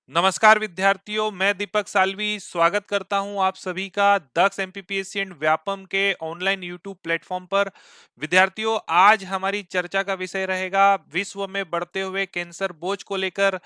नमस्कार विद्यार्थियों, मैं दीपक साल्वी स्वागत करता हूं आप सभी का दक्ष एमपीपीएससी एंड व्यापम के ऑनलाइन यूट्यूब प्लेटफॉर्म पर। विद्यार्थियों, आज हमारी चर्चा का विषय रहेगा विश्व में बढ़ते हुए कैंसर बोझ को लेकर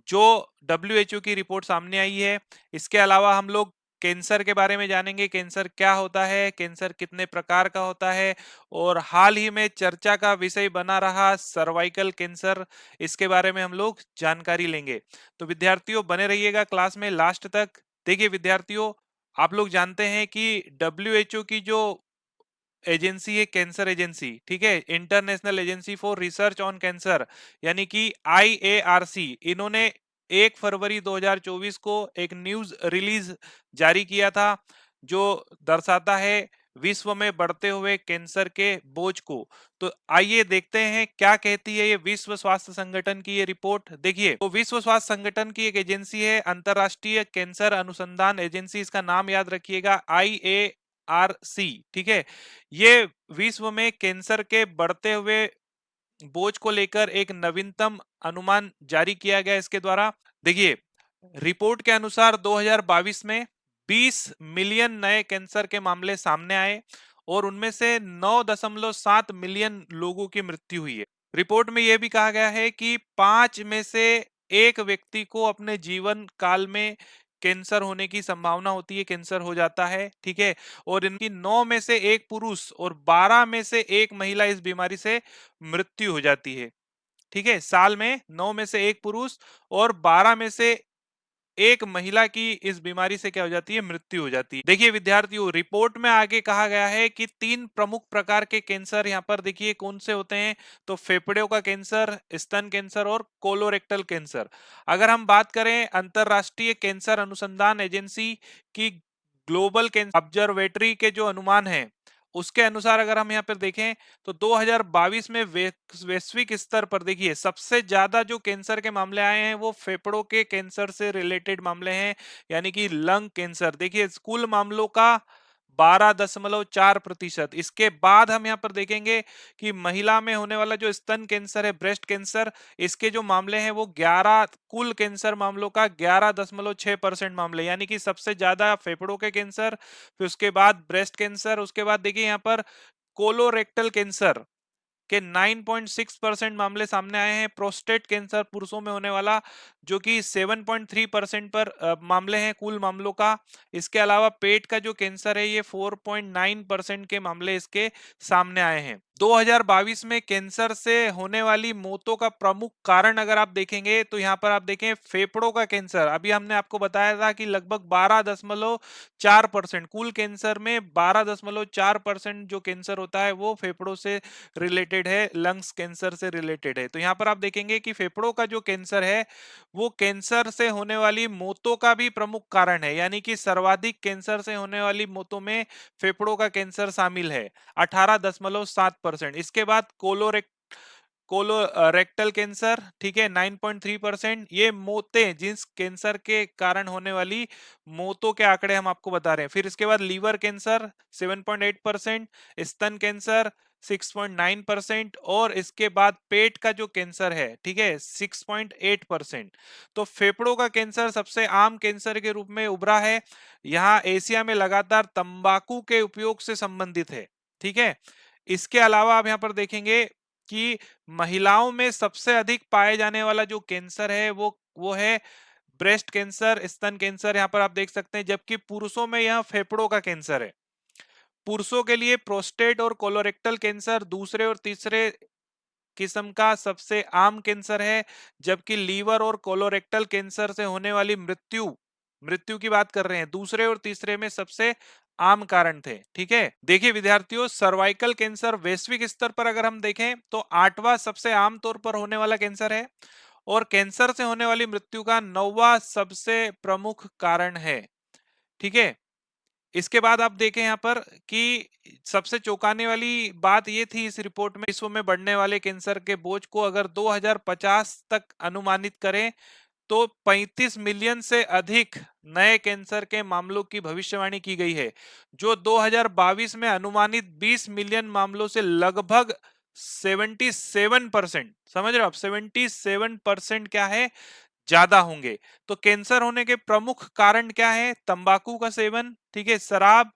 जो डब्ल्यूएचओ की रिपोर्ट सामने आई है। इसके अलावा हम लोग कैंसर के बारे में जानेंगे, कैंसर क्या होता है, कैंसर कितने प्रकार का होता है, और हाल ही में चर्चा का विषय बना रहा सर्वाइकल कैंसर, इसके बारे में हम लोग जानकारी लेंगे। तो विद्यार्थियों बने रहिएगा क्लास में लास्ट तक। देखिए विद्यार्थियों, आप लोग जानते हैं कि डब्ल्यूएचओ की जो एजेंसी है, कैंसर एजेंसी, ठीक है, international agency for research on cancer, यानी कि आईएआरसी, इन्होंने 1 फरवरी 2024 को एक न्यूज रिलीज जारी किया था जो दर्शाता है विश्व में बढ़ते हुए कैंसर के बोझ को। तो आइए देखते हैं क्या कहती है ये विश्व स्वास्थ्य संगठन की ये रिपोर्ट। देखिए, तो विश्व स्वास्थ्य संगठन की एक एजेंसी है, अंतरराष्ट्रीय कैंसर अनुसंधान एजेंसी, इसका नाम याद रखिएगा आईएआरसी, ठीक है। ये विश्व में कैंसर के बढ़ते हुए बोझ को लेकर एक नवीनतम अनुमान जारी किया गया इसके द्वारा। देखिए, रिपोर्ट के अनुसार 2022 में 20 मिलियन नए कैंसर के मामले सामने आए और उनमें से 9.7 मिलियन लोगों की मृत्यु हुई है। रिपोर्ट में यह भी कहा गया है कि 5 में से एक व्यक्ति को अपने जीवन काल में कैंसर होने की संभावना होती है, कैंसर हो जाता है, ठीक है। और इनकी 9 में से एक पुरुष और 12 में से एक महिला इस बीमारी से मृत्यु हो जाती है, ठीक है। साल में 9 में से एक पुरुष और 12 में से एक महिला की इस बीमारी से क्या हो जाती है, मृत्यु हो जाती है। देखिए विद्यार्थियों, रिपोर्ट में आगे कहा गया है कि 3 प्रमुख प्रकार के कैंसर यहाँ पर देखिए कौन से होते हैं। तो फेफड़ों का कैंसर, स्तन कैंसर और कोलोरेक्टल कैंसर। अगर हम बात करें अंतरराष्ट्रीय कैंसर अनुसंधान एजेंसी की ग्लोबल कैंसर ऑब्जर्वेटरी के जो अनुमान है, उसके अनुसार अगर हम यहाँ पर देखें तो 2022 में वैश्विक स्तर पर देखिए सबसे ज्यादा जो कैंसर के मामले आए हैं वो फेफड़ों के कैंसर से रिलेटेड मामले हैं, यानी कि लंग कैंसर। देखिए कुल मामलों का 12.4%। इसके बाद हम यहाँ पर देखेंगे कि महिला में होने वाला जो स्तन कैंसर है, ब्रेस्ट कैंसर, इसके जो मामले हैं वो 11, कुल कैंसर मामलों का 11.6% मामले, यानी कि सबसे ज्यादा फेफड़ों के कैंसर, फिर उसके बाद ब्रेस्ट कैंसर, उसके बाद देखिए यहाँ पर कोलोरेक्टल कैंसर के 9.6% मामले सामने आए हैं। प्रोस्टेट कैंसर पुरुषों में होने वाला जो कि 7.3% पर मामले हैं कुल मामलों का। इसके अलावा पेट का जो कैंसर है ये 4.9% के मामले इसके सामने आए हैं। 2022 में कैंसर से होने वाली मौतों का प्रमुख कारण अगर आप देखेंगे तो यहाँ पर आप देखें फेफड़ों का कैंसर, अभी हमने आपको बताया था कि लगभग 12.4%, कुल कैंसर में 12.4% जो कैंसर होता है वो फेफड़ों से रिलेटेड है, लंग्स कैंसर से रिलेटेड है। तो यहाँ पर आप देखेंगे कि फेफड़ों का जो कैंसर है वो कैंसर से होने वाली मौतों का भी प्रमुख कारण है, यानी कि सर्वाधिक कैंसर से होने वाली मौतों में फेफड़ों का कैंसर शामिल है, 18.7%। इसके बाद कोलोरेक्टल कैंसर, ठीक है, 9.3%। ये मौतें, जिस कैंसर के कारण होने वाली मौतों के आंकड़े हम आपको बता रहे हैं। फिर इसके बाद लीवर कैंसर 7.8%, स्तन कैंसर 6.9%, और इसके बाद पेट का जो कैंसर है, ठीक है, 6.8%। तो फेफड़ों का कैंसर सबसे आम कैंसर के रूप में उभरा है। यहाँ एशिया में लगातार तंबाकू के उपयोग से संबंधित है, ठीक है। इसके अलावा आप यहाँ पर देखेंगे कि महिलाओं में सबसे अधिक पाए जाने वाला जो कैंसर है वो है ब्रेस्ट कैंसर, स्तन कैंसर, यहाँ पर आप देख सकते हैं। जबकि पुरुषों में यह फेफड़ों का कैंसर है। पुरुषों के लिए प्रोस्टेट और कोलोरेक्टल कैंसर दूसरे और तीसरे किस्म का सबसे आम कैंसर है, जबकि लीवर और कोलोरेक्टल कैंसर से होने वाली मृत्यु मृत्यु की बात कर रहे हैं, दूसरे और तीसरे में सबसे आम कारण थे, ठीक है। देखिए विद्यार्थियों, सर्वाइकल कैंसर वैश्विक स्तर पर अगर हम देखें तो 8वां सबसे आम तौर पर होने वाला कैंसर है और कैंसर से होने वाली मृत्यु का 9वां सबसे प्रमुख कारण है, ठीक है। इसके बाद आप देखें यहाँ पर कि सबसे चौंकाने वाली बात ये थी इस रिपोर्ट में, विश्व में बढ़ने वाले कैंसर के बोझ को अगर 2050 तक अनुमानित करें तो 35 मिलियन से अधिक नए कैंसर के मामलों की भविष्यवाणी की गई है, जो 2022 में अनुमानित 20 मिलियन मामलों से लगभग 77%, समझ रहे हो आप, 77% क्या है, ज्यादा होंगे। तो कैंसर होने के प्रमुख कारण क्या है? तंबाकू का सेवन, ठीक है, शराब,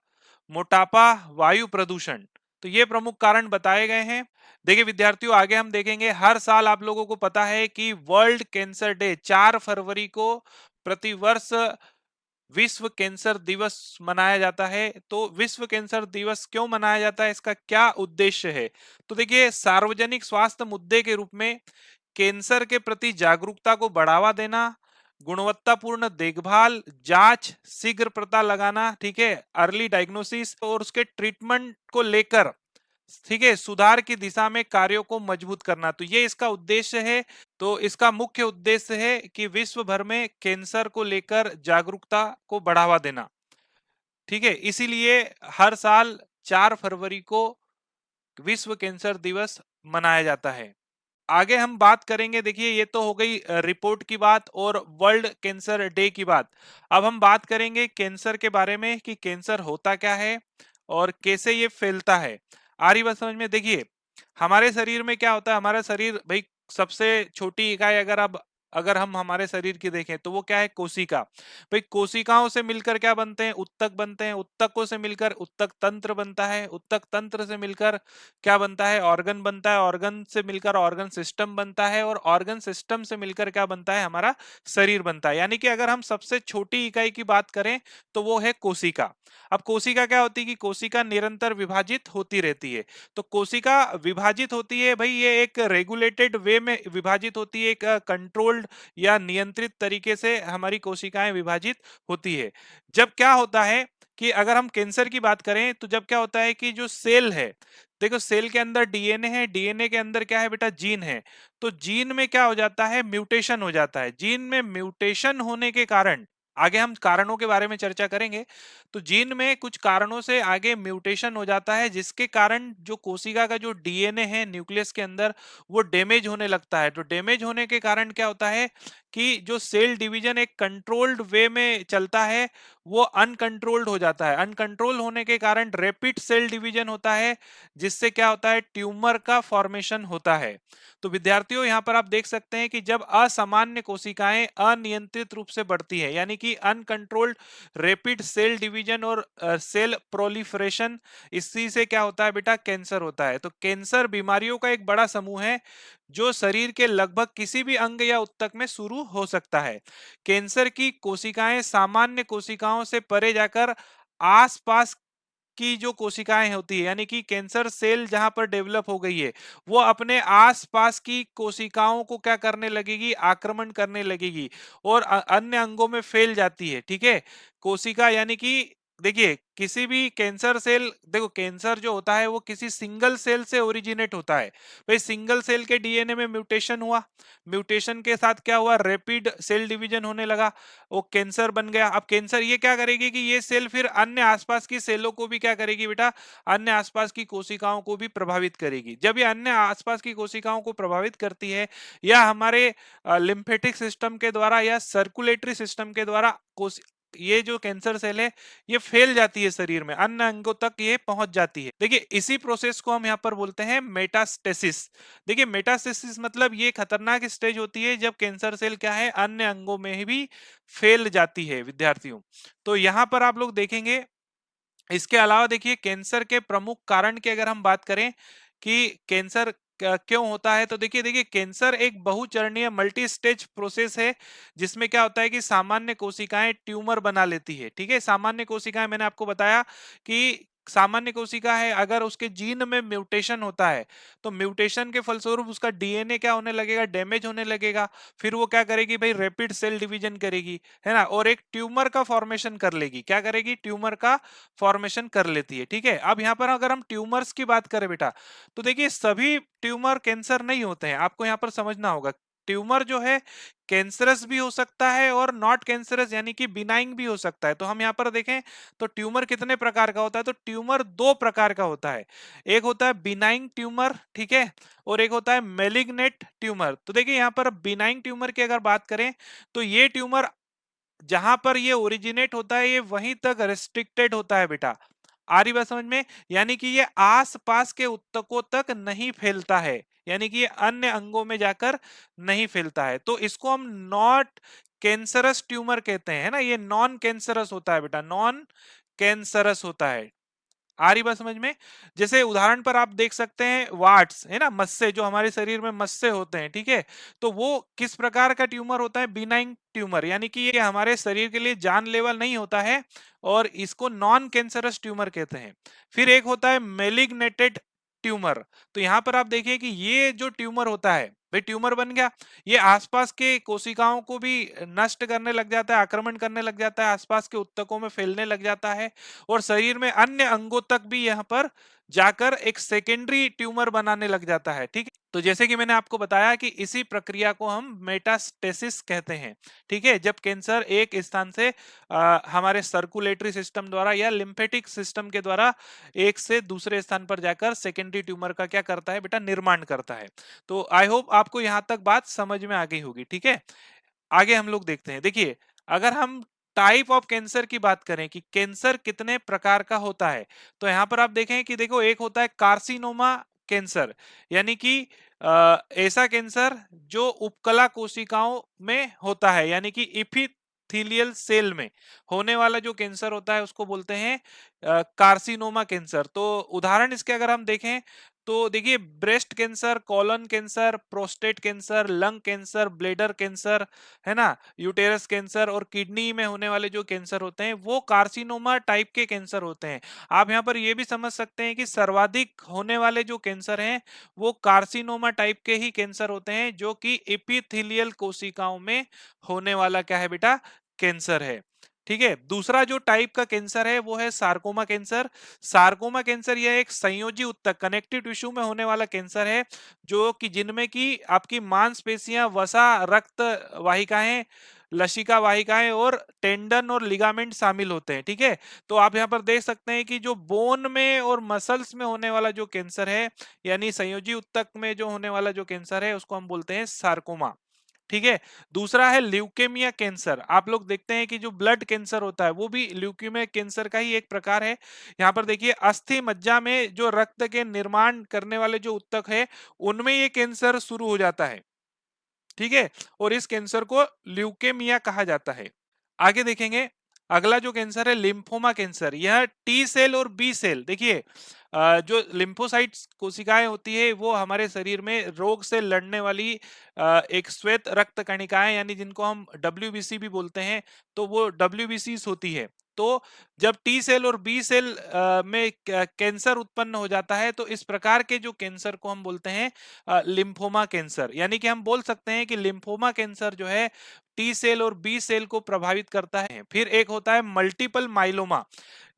मोटापा, वायु प्रदूषण। तो ये प्रमुख कारण बताए गए हैं। देखिए विद्यार्थियों, आगे हम देखेंगे, हर साल आप लोगों को पता है कि वर्ल्ड कैंसर डे 4 फरवरी को प्रतिवर्ष विश्व कैंसर दिवस मनाया जाता है। तो विश्व कैंसर दिवस क्यों मनाया जाता है, इसका क्या उद्देश्य है? तो देखिए, सार्वजनिक स्वास्थ्य मुद्दे के रूप में कैंसर के प्रति जागरूकता को बढ़ावा देना, गुणवत्तापूर्ण देखभाल, जांच, शीघ्र पता लगाना, ठीक है, अर्ली डायग्नोसिस और उसके ट्रीटमेंट को लेकर, ठीक है, सुधार की दिशा में कार्यों को मजबूत करना। तो ये इसका उद्देश्य है। तो इसका मुख्य उद्देश्य है कि विश्व भर में कैंसर को लेकर जागरूकता को बढ़ावा देना, ठीक है। इसीलिए हर साल 4 फरवरी को विश्व कैंसर दिवस मनाया जाता है। आगे हम बात करेंगे, देखिए ये तो हो गई रिपोर्ट की बात और वर्ल्ड कैंसर डे की बात। अब हम बात करेंगे कैंसर के बारे में कि कैंसर होता क्या है और कैसे ये फैलता है। आ रही बात समझ में? देखिए, हमारे शरीर में क्या होता है, हमारा शरीर भाई सबसे छोटी इकाई अगर हम हमारे शरीर की देखें तो वो क्या है? कोशिका। भाई कोशिकाओं से मिलकर क्या बनते हैं? उत्तक बनते हैं। उत्तकों से मिलकर उत्तक तंत्र बनता है। उत्तक तंत्र से मिलकर क्या बनता है? ऑर्गन बनता है। ऑर्गन से मिलकर ऑर्गन सिस्टम बनता है और ऑर्गन सिस्टम से मिलकर क्या बनता है? हमारा शरीर बनता है। यानी कि अगर हम सबसे छोटी इकाई की बात करें तो वो है कोशिका। अब कोशिका क्या होती है कि कोशिका निरंतर विभाजित होती रहती है। तो कोशिका विभाजित होती है भाई, ये एक रेगुलेटेड वे में विभाजित होती है, एक कंट्रोल्ड या नियंत्रित तरीके से हमारी कोशिकाएं विभाजित होती है। जब क्या होता है कि अगर हम कैंसर की बात करें तो जब क्या होता है कि जो सेल है, देखो सेल के अंदर डीएनए है, डीएनए के अंदर क्या है बेटा? जीन है। तो जीन में क्या हो जाता है? म्यूटेशन हो जाता है। जीन में म्यूटेशन होने के कारण, आगे हम कारणों के बारे में चर्चा करेंगे, तो जीन में कुछ कारणों से आगे म्यूटेशन हो जाता है जिसके कारण जो कोशिका का जो डीएनए है न्यूक्लियस के अंदर वो डैमेज होने लगता है। तो डैमेज होने के कारण क्या होता है कि जो सेल डिवीजन एक कंट्रोल्ड वे में चलता है वो अनकंट्रोल्ड हो जाता है। अनकंट्रोल होने के कारण रैपिड सेल डिवीजन होता है जिससे क्या होता है? ट्यूमर का फॉर्मेशन होता है। तो विद्यार्थियों, यहाँ पर आप देख सकते हैं कि जब असामान्य कोशिकाएं अनियंत्रित रूप से बढ़ती है, यानी कि अनकंट्रोल्ड रैपिड सेल डिवीजन और सेल प्रोलिफरेशन, इसी से क्या होता है बेटा? कैंसर होता है। तो कैंसर बीमारियों का एक बड़ा समूह है जो शरीर के लगभग किसी भी अंग या उत्तक में शुरू हो सकता है। कैंसर की कोशिकाएं सामान्य कोशिकाओं से परे जाकर आसपास की जो कोशिकाएं होती है, यानी कि कैंसर सेल जहां पर डेवलप हो गई है वो अपने आसपास की कोशिकाओं को क्या करने लगेगी? आक्रमण करने लगेगी और अन्य अंगों में फैल जाती है, ठीक है। कोशिका यानी कि देखिए, किसी भी कैंसर सेल, देखो कैंसर जो होता है वो किसी सिंगल सेल से ओरिजिनेट होता है। भाई सिंगल सेल के डीएनए में म्यूटेशन हुआ, म्यूटेशन के साथ क्या हुआ? रैपिड सेल डिवीजन होने लगा, वो कैंसर बन गया। अब कैंसर ये क्या करेगी कि ये सेल फिर अन्य आसपास की सेलों को भी क्या करेगी बेटा? अन्य आसपास की कोशिकाओं को भी प्रभावित करेगी। जब ये अन्य आसपास की कोशिकाओं को प्रभावित करती है या हमारे लिम्फेटिक सिस्टम के द्वारा या सर्कुलेटरी सिस्टम के द्वारा ये जो कैंसर सेल है ये फैल जाती है शरीर में, अन्य अंगों तक ये पहुंच जाती है। देखिए इसी प्रोसेस को हम यहाँ पर बोलते हैं मेटास्टेसिस। देखिए मेटास्टेसिस मतलब ये खतरनाक स्टेज होती है जब कैंसर सेल क्या है? अन्य अंगों में भी फैल जाती है विद्यार्थियों। तो यहाँ पर आप लोग देखेंगे, इसके अलावा देखिए कैंसर के प्रमुख कारण की अगर हम बात करें कि कैंसर क्यों होता है, तो देखिए देखिए कैंसर एक बहुचरणीय मल्टी स्टेज प्रोसेस है जिसमें क्या होता है कि सामान्य कोशिकाएं ट्यूमर बना लेती है, ठीक है। सामान्य कोशिकाएं, मैंने आपको बताया कि सामान्य कोशिका है, अगर उसके जीन में म्यूटेशन होता है तो म्यूटेशन के फलस्वरूप उसका डीएनए क्या होने लगेगा? डैमेज होने लगेगा। फिर वो क्या करेगी भाई? रैपिड सेल डिवीजन करेगी, है ना, और एक ट्यूमर का फॉर्मेशन कर लेगी। क्या करेगी? ट्यूमर का फॉर्मेशन कर लेती है, ठीक है। अब यहाँ पर अगर हम ट्यूमर्स की बात करें बेटा, तो देखिए सभी ट्यूमर कैंसर नहीं होते हैं, आपको यहाँ पर समझना होगा। ट्यूमर जो है कैंसरस भी हो सकता है और नॉट कैंसरस यानी कि बिनाइंग भी हो सकता है। तो हम यहाँ पर देखें तो ट्यूमर कितने प्रकार का होता है? तो ट्यूमर दो प्रकार का होता है। एक होता है बिनाइंग ट्यूमर, ठीक है, और एक होता है मेलिग्नेंट ट्यूमर। तो देखिए यहाँ पर बिनाइंग ट्यूमर की अगर बात करें तो ये ट्यूमर जहां पर ये ओरिजिनेट होता है ये वहीं तक रेस्ट्रिक्टेड होता है बेटा। आ रही बात समझ में? यानी कि ये आसपास के ऊतकों तक नहीं फैलता है, यानी कि ये अन्य अंगों में जाकर नहीं फैलता है, तो इसको हम नॉट कैंसरस ट्यूमर कहते हैं, है ना। ये नॉन कैंसरस होता है बेटा, नॉन कैंसरस होता है। आ रही बात समझ में? जैसे उदाहरण पर आप देख सकते हैं वार्ट्स, है ना, मस्से, जो हमारे शरीर में मस्से होते हैं, ठीक है, तो वो किस प्रकार का ट्यूमर होता है? बिनाइन ट्यूमर, यानी कि ये हमारे शरीर के लिए जानलेवा नहीं होता है और इसको नॉन कैंसरस ट्यूमर कहते हैं। फिर एक होता है मेलिग्नेटेड ट्यूमर। तो यहां पर आप देखिए कि ये जो ट्यूमर होता है, भाई ट्यूमर बन गया, ये आसपास के कोशिकाओं को भी नष्ट करने लग जाता है, आक्रमण करने लग जाता है, आसपास के ऊतकों में फैलने लग जाता है और शरीर में अन्य अंगों तक भी यहाँ पर जाकर एक सेकेंडरी ट्यूमर बनाने लग जाता है, ठीक है। तो जैसे कि मैंने आपको बताया कि इसी प्रक्रिया को हम मेटास्टेसिस कहते हैं, ठीक है, जब कैंसर एक स्थान से हमारे सर्कुलेटरी सिस्टम द्वारा या लिम्फेटिक सिस्टम के द्वारा एक से दूसरे स्थान पर जाकर सेकेंडरी ट्यूमर का क्या करता है बेटा? निर्माण करता है। तो आई होप आपको यहां तक बात समझ में आ गई होगी, ठीक है। आगे हम लोग देखते हैं, देखिए, अगर हम टाइप ऑफ कैंसर की बात करें कि कैंसर कितने प्रकार का होता है, तो यहां पर आप देखें कि देखो, एक होता है कार्सिनोमा कैंसर, यानी कि ऐसा कैंसर जो उपकला कोशिकाओं में होता है, यानी कि इपिथेलियल सेल में होने वाला जो कैंसर होता है उसको बोलते हैं कार्सिनोमा कैंसर। तो उदाहरण इसके अगर हम देखें तो देखिए, breast cancer, colon cancer, prostate cancer, lung cancer, bladder cancer, है ना, यूटेरस कैंसर और किडनी में होने वाले जो कैंसर होते हैं वो कार्सिनोमा टाइप के कैंसर होते हैं। आप यहाँ पर ये भी समझ सकते हैं कि सर्वाधिक होने वाले जो कैंसर हैं वो कार्सिनोमा टाइप के ही कैंसर होते हैं, जो कि एपिथेलियल कोशिकाओं में होने वाला क्या है बेटा? कैंसर है, ठीक है। दूसरा जो टाइप का कैंसर है वो है सार्कोमा कैंसर। सार्कोमा कैंसर यह एक संयोजी ऊतक, कनेक्टिव टिश्यू में होने वाला कैंसर है, जो कि जिनमें की आपकी मांसपेशियां, वसा, रक्त वाहिकाएं, लसिका वाहिकाएं और टेंडन और लिगामेंट शामिल होते हैं, ठीक है। तो आप यहाँ पर देख सकते हैं कि जो बोन में और मसल्स में होने वाला जो कैंसर है, यानी संयोजी ऊतक में जो होने वाला जो कैंसर है उसको हम बोलते हैं सार्कोमा, ठीक है। दूसरा है ल्यूकेमिया कैंसर। आप लोग देखते हैं कि जो ब्लड कैंसर होता है वो भी ल्यूकेमिया कैंसर का ही एक प्रकार है। यहाँ पर देखिए, अस्थि मज्जा में जो रक्त के निर्माण करने वाले जो ऊतक है उनमें ये कैंसर शुरू हो जाता है, ठीक है, और इस कैंसर को ल्यूकेमिया कहा जाता है। आगे देखेंगे, अगला जो कैंसर है लिम्फोमा कैंसर। यह टी सेल और बी सेल, देखिए, जो लिम्फोसाइट्स कोशिकाएं होती है वो हमारे शरीर में रोग से लड़ने वाली एक श्वेत रक्त कणिकाएं, यानी जिनको हम डब्ल्यूबीसी भी बोलते हैं, तो वो डब्ल्यूबीसी होती है। तो जब टी सेल और बी सेल में कैंसर उत्पन्न हो जाता है तो इस प्रकार के जो कैंसर को हम बोलते हैं लिम्फोमा कैंसर, यानी कि हम बोल सकते हैं कि लिम्फोमा कैंसर जो है टी सेल और बी सेल को प्रभावित करता है। फिर एक होता है मल्टीपल माइलोमा,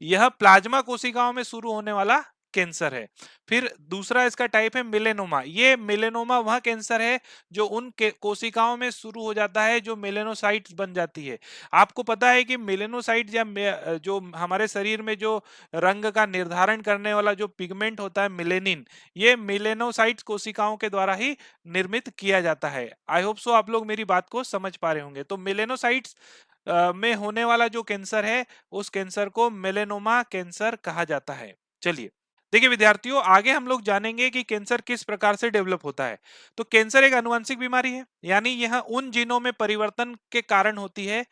यह प्लाज्मा कोशिकाओं में शुरू होने वाला कैंसर है। फिर दूसरा इसका टाइप है मेलेनोमा। ये मेलेनोमा वह कैंसर है जो उन कोशिकाओं में शुरू हो जाता है जो मेलेनोसाइट्स बन जाती है। आपको पता है कि मेलेनोसाइट्स या जो हमारे शरीर में जो रंग का निर्धारण करने वाला जो पिगमेंट होता है मेलेनिन, ये मेलेनोसाइट्स कोशिकाओं के द्वारा ही निर्मित किया जाता है। आई होप सो आप लोग मेरी बात को समझ पा रहे होंगे। तो मेलेनोसाइट्स में होने वाला जो कैंसर है उस कैंसर को मेलेनोमा कैंसर कहा जाता है। चलिए, देखिए विद्यार्थियों, आगे हम लोग जानेंगे कि कैंसर किस प्रकार से डेवलप होता है। तो कैंसर एक आनुवंशिक बीमारी है, यानी यह उन जीनों में परिवर्तन के कारण होती है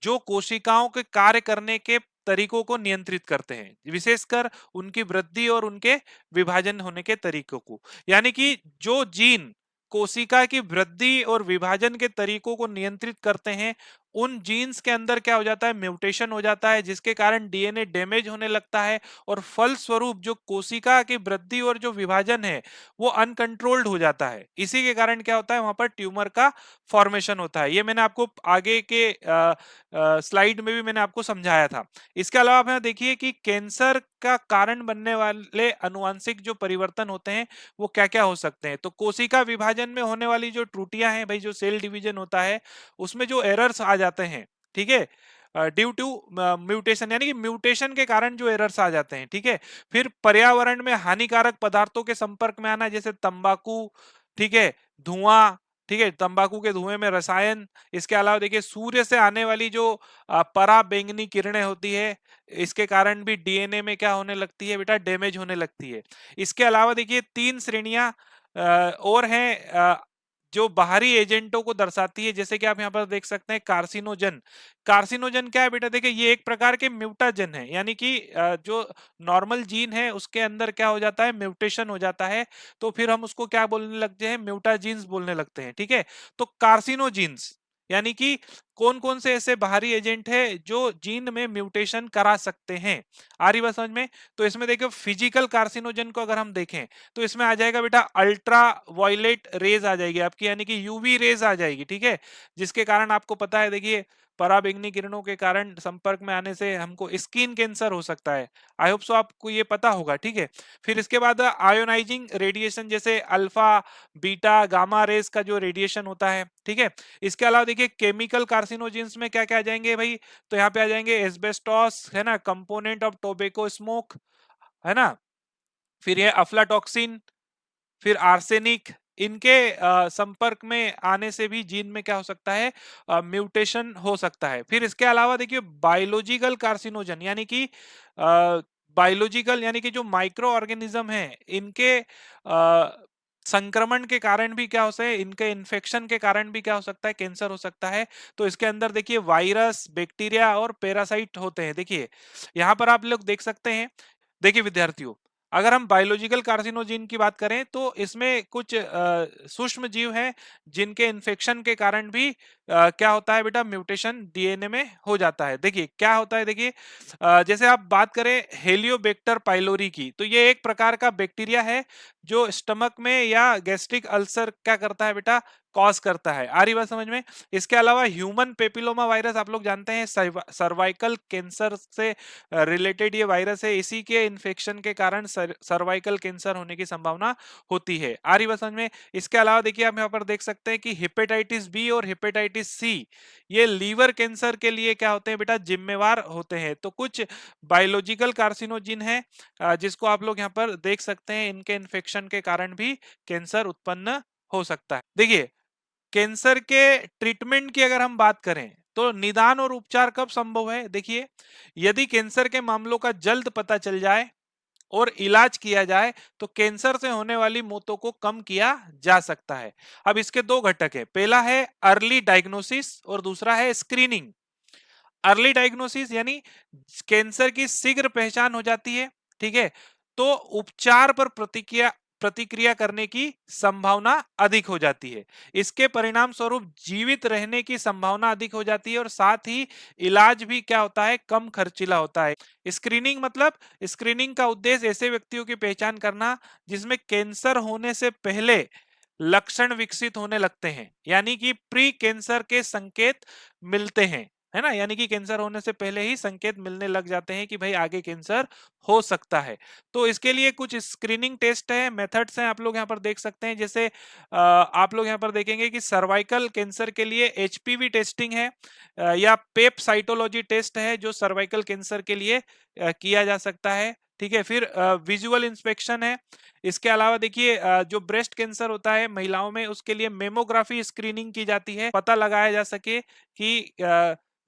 जो कोशिकाओं के कार्य करने के तरीकों को नियंत्रित करते हैं, विशेषकर उनकी वृद्धि और उनके विभाजन होने के तरीकों को। यानी कि जो जीन कोशिका की वृद्धि और विभाजन के तरीकों को नियंत्रित करते हैं, उन जीन्स के अंदर क्या हो जाता है? म्यूटेशन हो जाता है, जिसके कारण डीएनए डैमेज होने लगता है और फलस्वरूप जो कोशिका की वृद्धि और जो विभाजन है वो अनकंट्रोल्ड हो जाता है। इसी के कारण क्या होता है? वहां पर ट्यूमर का फॉर्मेशन होता है। ये मैंने आपको आगे के स्लाइड में भी मैंने आपको समझाया था। इसके अलावा आप यहाँ देखिए कि कैंसर का कारण बनने वाले अनुवांशिक जो परिवर्तन होते हैं वो क्या क्या हो सकते हैं। तो कोशिका विभाजन में होने वाली जो त्रुटियां हैं भाई, जो सेल डिवीजन होता है उसमें जो एरर्स आ जाते हैं, ठीक है, ड्यू टू म्यूटेशन, यानी कि म्यूटेशन के कारण जो एरर्स आ जाते हैं, ठीक है। फिर पर्यावरण में हानिकारक पदार्थों के संपर्क में आना, जैसे तंबाकू, ठीक है, धुआं, ठीक है, तंबाकू के धुएं में रसायन। इसके अलावा देखिए सूर्य से आने वाली जो पराबैंगनी किरणें होती है, इसके कारण भी डीएनए में क्या होने लगती है बेटा, डैमेज होने लगती है। इसके अलावा देखिए 3 श्रेणियां और हैं जो बाहरी एजेंटों को दर्शाती है, जैसे कि आप यहाँ पर देख सकते हैं कार्सिनोजन। कार्सिनोजन क्या है बेटा, देखिए ये एक प्रकार के म्यूटाजन है, यानी कि जो नॉर्मल जीन है उसके अंदर क्या हो जाता है, म्यूटेशन हो जाता है, तो फिर हम उसको क्या बोलने लगते हैं, म्यूटाजीन्स बोलने लगते हैं। ठीक है, तो कार्सिनोजीन्स यानी कि कौन कौन से ऐसे बाहरी एजेंट है जो जीन में म्यूटेशन करा सकते हैं। आ रही बात समझ में? तो इसमें देखो फिजिकल कार्सिनोजन को अगर हम देखें तो इसमें आ जाएगा बेटा अल्ट्रा वायलेट रेज आ जाएगी आपकी, यानी कि यूवी रेज आ जाएगी। ठीक है, जिसके कारण आपको पता है देखिए पराबैंगनी किरणों के कारण संपर्क में आने से हमको स्किन कैंसर हो सकता है। आई होप सो आपको ये पता होगा। ठीक है, फिर इसके बाद आयोनाइजिंग रेडिएशन, जैसे अल्फा बीटा गामा रेस का जो रेडिएशन होता है। ठीक है, इसके अलावा देखिए केमिकल कार्सिनोजेंस में क्या क्या आ जाएंगे भाई, तो यहाँ पे आ जाएंगे एस्बेस्टॉस, है ना, कंपोनेंट ऑफ टोबैको स्मोक, है ना, फिर ये अफ्लाटॉक्सिन, फिर आर्सेनिक। इनके संपर्क में आने से भी जीन में क्या हो सकता है, म्यूटेशन हो सकता है। फिर इसके अलावा देखिए बायोलॉजिकल कार्सिनोजन, यानी कि बायोलॉजिकल यानी कि जो माइक्रो ऑर्गेनिज्म है, इनके संक्रमण के कारण भी क्या हो सकता है, इनके इन्फेक्शन के कारण भी क्या हो सकता है, कैंसर हो सकता है। तो इसके अंदर देखिए वायरस, बैक्टीरिया और पैरासाइट होते हैं। देखिए यहाँ पर आप लोग देख सकते हैं। देखिए विद्यार्थियों, अगर हम बायोलॉजिकल कार्सिनोजिन की बात करें तो इसमें कुछ सूक्ष्म जीव हैं जिनके इन्फेक्शन के कारण भी क्या होता है बेटा, म्यूटेशन डीएनए में हो जाता है। देखिए क्या होता है, देखिए जैसे आप बात करें हेलियोबैक्टर पाइलोरी की, तो ये एक प्रकार का बैक्टीरिया है जो स्टमक में या गैस्ट्रिक अल्सर क्या करता है बेटा, कॉज करता है। आ रही बात समझ में? इसके अलावा ह्यूमन पेपिलोमा वायरस आप लोग जानते हैं, सर्वाइकल कैंसर से रिलेटेड ये वायरस है, इसी के इन्फेक्शन के कारण सर्वाइकल कैंसर होने की संभावना होती है। आ रही बात समझ में? इसके अलावा देखिए आप यहाँ पर देख सकते हैं कि हेपेटाइटिस बी और हेपेटाइटिस सी ये लीवर कैंसर के लिए क्या होते हैं बेटा, जिम्मेवार होते हैं। तो कुछ बायोलॉजिकल कार्सिनोजिन है जिसको आप लोग यहाँ पर देख सकते हैं, इनके इन्फेक्शन के कारण भी कैंसर उत्पन्न हो सकता है। देखिए कैंसर के ट्रीटमेंट की अगर हम बात करें तो निदान और उपचार कब संभव है, देखिए यदि कैंसर के मामलों का जल्द पता चल जाए और इलाज किया जाए तो कैंसर से होने वाली मौतों को कम किया जा सकता है। अब इसके दो घटक है, पहला है अर्ली डायग्नोसिस और दूसरा है स्क्रीनिंग। अर्ली डायग्नोसिस यानी कैंसर की शीघ्र पहचान हो जाती है। ठीक है, तो उपचार पर प्रतिक्रिया प्रतिक्रिया करने की संभावना अधिक हो जाती है। इसके परिणाम स्वरूप जीवित रहने की संभावना अधिक हो जाती है और साथ ही इलाज भी क्या होता है, कम खर्चीला होता है। स्क्रीनिंग मतलब, स्क्रीनिंग का उद्देश्य ऐसे व्यक्तियों की पहचान करना जिसमें कैंसर होने से पहले लक्षण विकसित होने लगते हैं, यानी कि प्री कैंसर के संकेत मिलते हैं, है ना, यानी कि कैंसर होने से पहले ही संकेत मिलने लग जाते हैं कि भाई आगे कैंसर हो सकता है। तो इसके लिए कुछ स्क्रीनिंग टेस्ट है, मेथड्स हैं, आप लोग यहाँ पर देख सकते हैं। जैसे आप लोग यहाँ पर देखेंगे कि सर्वाइकल कैंसर के लिए एचपीवी टेस्टिंग है या पेप साइटोलॉजी टेस्ट है जो सर्वाइकल कैंसर के लिए किया जा सकता है। ठीक है, फिर विजुअल इंस्पेक्शन है। इसके अलावा देखिए जो ब्रेस्ट कैंसर होता है महिलाओं में, उसके लिए मेमोग्राफी स्क्रीनिंग की जाती है, पता लगाया जा सके कि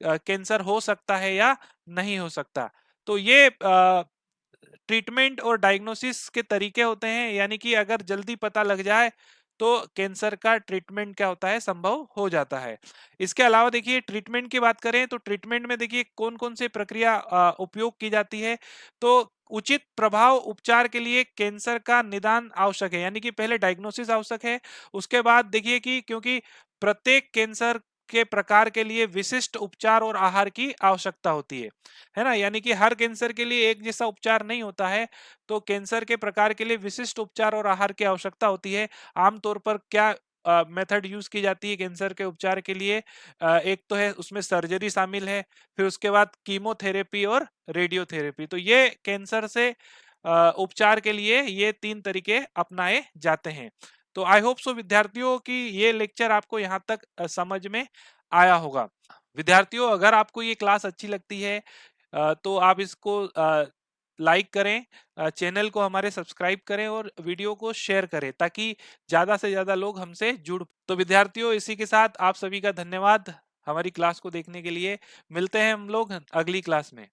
कैंसर हो सकता है या नहीं हो सकता। तो ये ट्रीटमेंट और डायग्नोसिस के तरीके होते हैं, यानी कि अगर जल्दी पता लग जाए तो कैंसर का ट्रीटमेंट क्या होता है, संभव हो जाता है। इसके अलावा देखिए ट्रीटमेंट की बात करें तो ट्रीटमेंट में देखिए कौन कौन सी प्रक्रिया उपयोग की जाती है। तो उचित प्रभाव उपचार के लिए कैंसर का निदान आवश्यक है, यानी कि पहले डायग्नोसिस आवश्यक है। उसके बाद देखिए कि क्योंकि प्रत्येक कैंसर के प्रकार के लिए विशिष्ट उपचार और आहार की आवश्यकता होती है ना, यानी कि हर कैंसर के लिए एक जैसा उपचार नहीं होता है। तो कैंसर के प्रकार के लिए विशिष्ट उपचार और आहार की आवश्यकता होती है। आमतौर पर क्या मेथड यूज की जाती है कैंसर के उपचार के लिए, एक तो है उसमें सर्जरी शामिल है, फिर उसके बाद कीमोथेरेपी और रेडियोथेरेपी। तो ये कैंसर से उपचार के लिए ये 3 तरीके अपनाए जाते हैं। तो आई होप सो विद्यार्थियों की ये लेक्चर आपको यहाँ तक समझ में आया होगा। विद्यार्थियों अगर आपको ये क्लास अच्छी लगती है तो आप इसको लाइक करें, चैनल को हमारे सब्सक्राइब करें और वीडियो को शेयर करें ताकि ज़्यादा से ज़्यादा लोग हमसे जुड़। तो विद्यार्थियों, इसी के साथ आप सभी का धन्यवाद हमारी क्लास को देखने के लिए। मिलते हैं हम लोग अगली क्लास में।